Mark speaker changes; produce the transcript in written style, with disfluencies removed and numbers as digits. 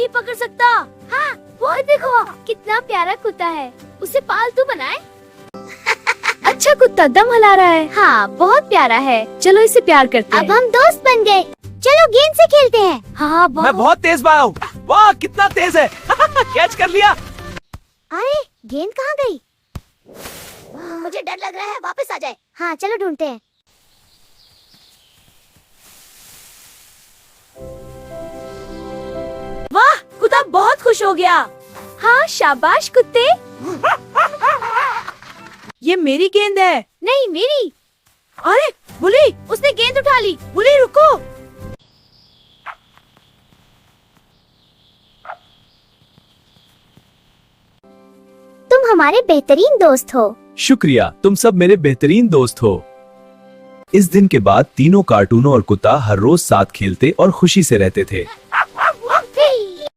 Speaker 1: नहीं पकड़ सकता। हाँ, वो देखो कितना प्यारा कुत्ता है, उसे पालतू बनाए। अच्छा कुत्ता दम हिला रहा है। हाँ, बहुत प्यारा है, चलो इसे प्यार करते हैं। अब हम दोस्त बन गए, चलो गेंद से खेलते हैं। हाँ,
Speaker 2: मैं बहुत तेज बाया हूँ। वाह कितना तेज है। कैच कर लिया।
Speaker 1: अरे गेंद कहाँ गई? मुझे डर लग रहा है, वापस आ जाए। हाँ चलो ढूंढते हैं। वाह, कुत्ता बहुत खुश हो गया। हाँ शाबाश कुत्ते।
Speaker 2: ये मेरी गेंद है।
Speaker 1: नहीं मेरी।
Speaker 2: अरे बुली,
Speaker 1: उसने गेंद उठा ली।
Speaker 2: बुली रुको।
Speaker 1: तुम हमारे बेहतरीन दोस्त हो।
Speaker 3: शुक्रिया, तुम सब मेरे बेहतरीन दोस्त हो। इस दिन के बाद तीनों कार्टूनों और कुत्ता हर रोज साथ खेलते और खुशी से रहते थे।